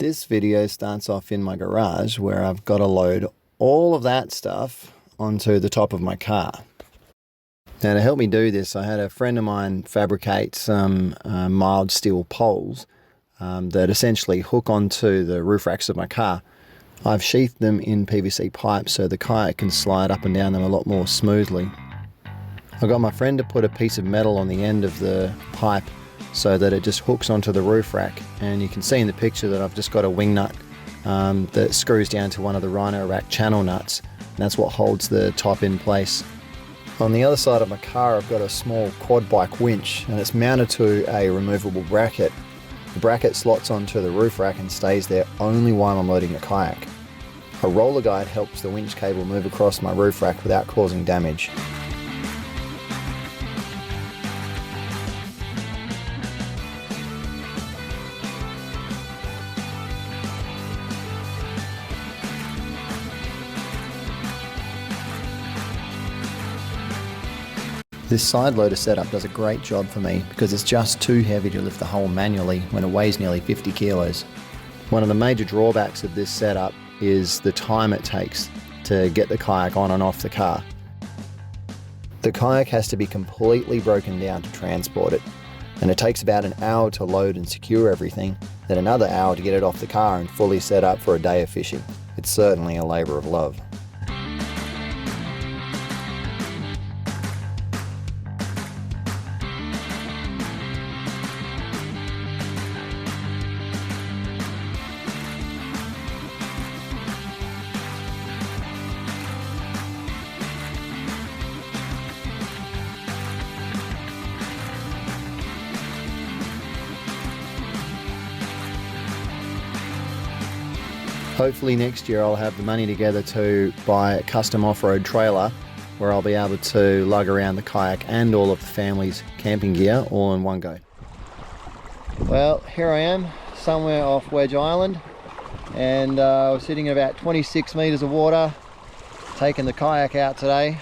This video starts off in my garage where I've got to load all of that stuff onto the top of my car. Now to help me do this, I had a friend of mine fabricate some mild steel poles that essentially hook onto the roof racks of my car. I've sheathed them in PVC pipe so the kayak can slide up and down them a lot more smoothly. I got my friend to put a piece of metal on the end of the pipe so that it just hooks onto the roof rack, and you can see in the picture that I've just got a wing nut that screws down to one of the rhino rack channel nuts, and that's what holds the top in place. On the other side of my car I've got a small quad bike winch, and it's mounted to a removable bracket. The bracket slots onto the roof rack and stays there only while I'm loading the kayak. A roller guide helps the winch cable move across my roof rack without causing damage. This side loader setup does a great job for me because it's just too heavy to lift the hull manually when it weighs nearly 50 kilos. One of the major drawbacks of this setup is the time it takes to get the kayak on and off the car. The kayak has to be completely broken down to transport it, and it takes about an hour to load and secure everything, then another hour to get it off the car and fully set up for a day of fishing. It's certainly a labour of love. Hopefully next year I'll have the money together to buy a custom off-road trailer where I'll be able to lug around the kayak and all of the family's camping gear all in one go. Well, here I am somewhere off Wedge Island, and I was sitting at about 26 metres of water, taking the kayak out today,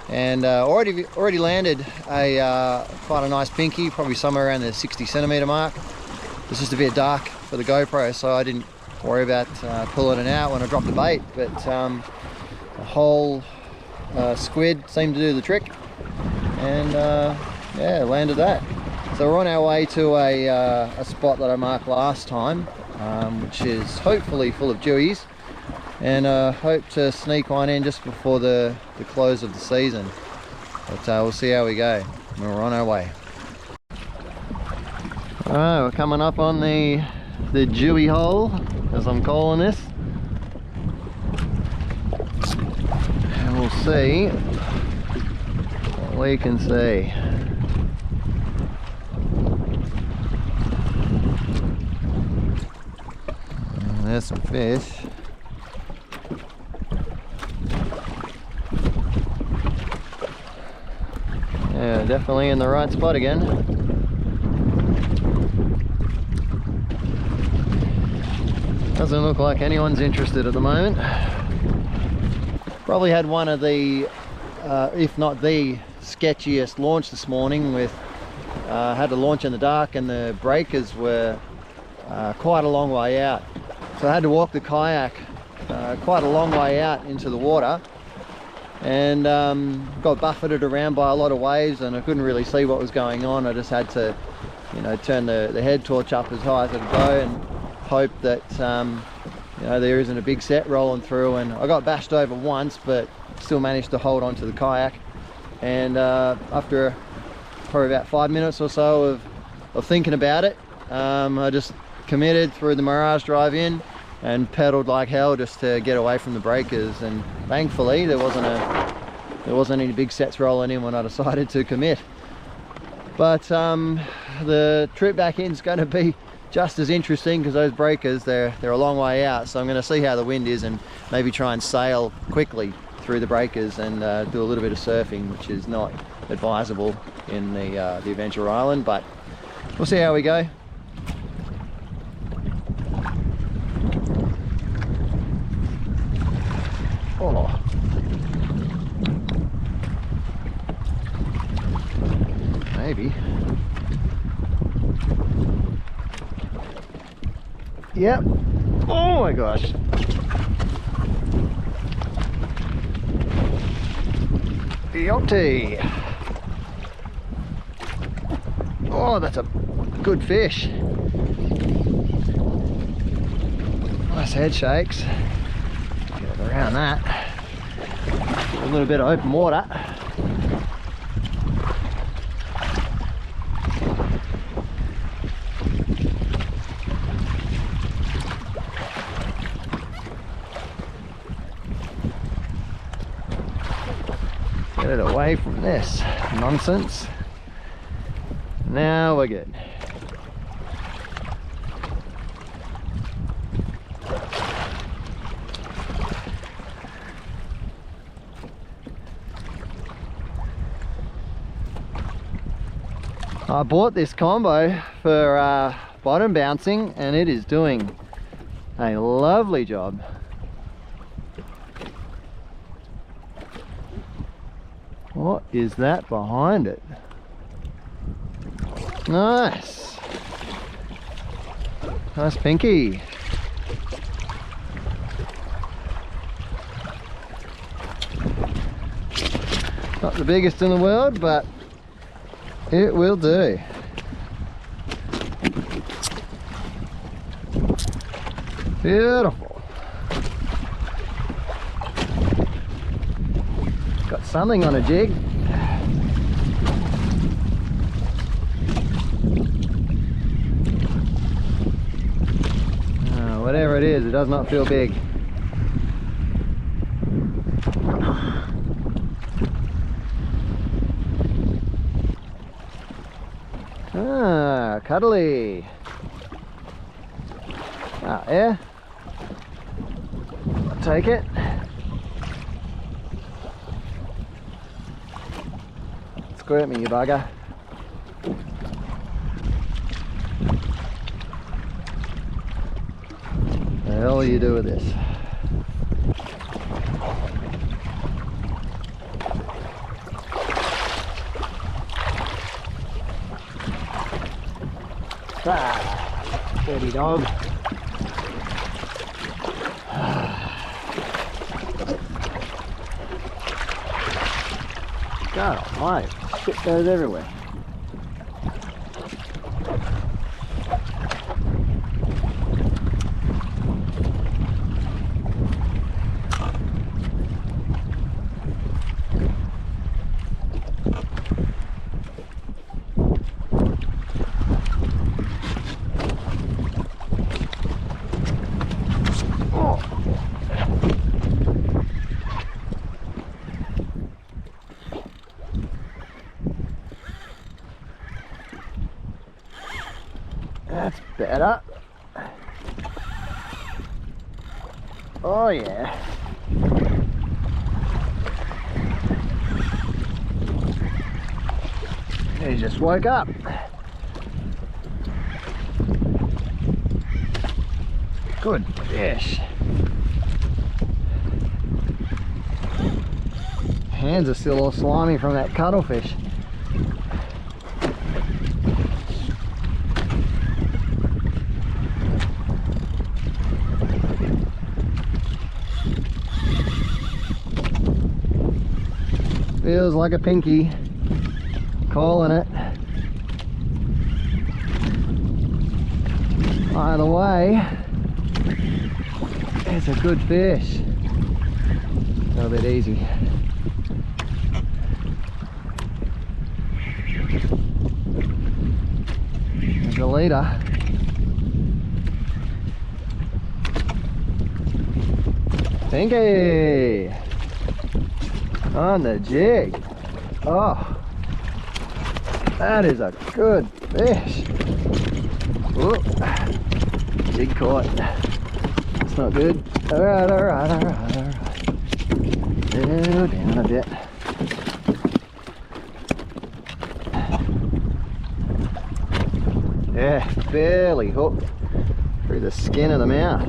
and already landed quite a nice pinky, probably somewhere around the 60 centimetre mark. It's just a bit dark for the GoPro, so I didn't worry about pulling it out when I dropped the bait, but the whole squid seemed to do the trick, and yeah, landed that. So we're on our way to a spot that I marked last time, which is hopefully full of dewies, and hope to sneak one in just before the close of the season, but we'll see how we go. We're on our way. Alright, we're coming up on the dewy hole, as I'm calling this, and we'll see what we can see. And there's some fish. Yeah, definitely in the right spot again. Doesn't look like anyone's interested at the moment. Probably had one of the, if not the sketchiest launch this morning. With had to launch in the dark and the breakers were quite a long way out. So I had to walk the kayak quite a long way out into the water, and got buffeted around by a lot of waves, and I couldn't really see what was going on. I just had to, you know, turn the head torch up as high as it could go and hope that you know, there isn't a big set rolling through. And I got bashed over once, but still managed to hold on to the kayak, and after probably about 5 minutes or so of thinking about it, I just committed, through the Mirage drive in and pedaled like hell just to get away from the breakers, and thankfully there wasn't any big sets rolling in when I decided to commit. But the trip back in is going to be just as interesting because those breakers, they're a long way out, so I'm going to see how the wind is and maybe try and sail quickly through the breakers and do a little bit of surfing, which is not advisable in the Adventure Island, but we'll see how we go. Oh, maybe. Yep. Oh my gosh. Yachty. Oh, that's a good fish. Nice head shakes. Get it around that. A little bit of open water. Get it away from this nonsense. Now we're good. I bought this combo for bottom bouncing and it is doing a lovely job. What is that behind it? Nice. Nice pinky. Not the biggest in the world, but it will do. Beautiful. Got something on a jig. Whatever it is, it does not feel big. Ah, cuddly. Ah, yeah. I'll take it. Squirt me, you bugger. The hell do you do with this? Ah, dirty dog. God almighty, shit goes everywhere. That's better. Oh yeah. He just woke up. Good fish. Hands are still all slimy from that cuttlefish. Feels like a pinky. Calling it. Either way, it's a good fish. A little bit easy. There's a leader. Pinky! On the jig. Oh, that is a good fish. Ooh, jig caught. It's not good. Alright, alright, alright, alright. Go down a bit. Yeah, barely hooked through the skin of the mouth.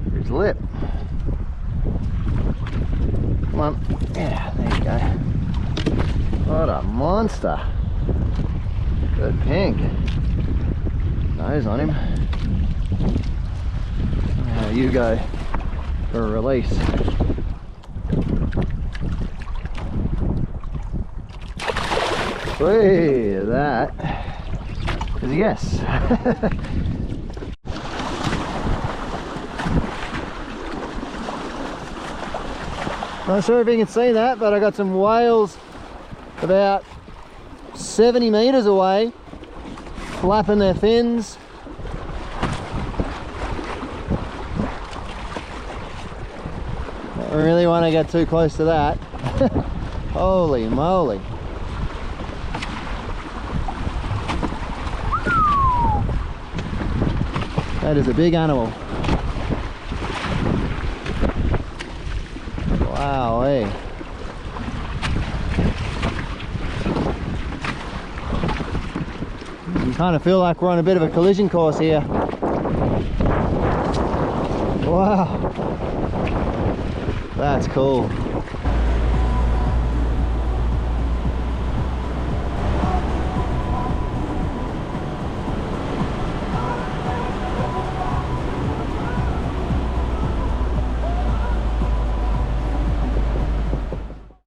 Through his lip. Come on. Yeah, there you go. What a monster. Good pink. Nose on him. you go for a release. Whee, that is a yes. Not sure if you can see that, but I got some whales about 70 metres away, flapping their fins. Don't really want to get too close to that. Holy moly. That is a big animal. Wowee. You kind of feel like we're on a bit of a collision course here. Wow. That's cool.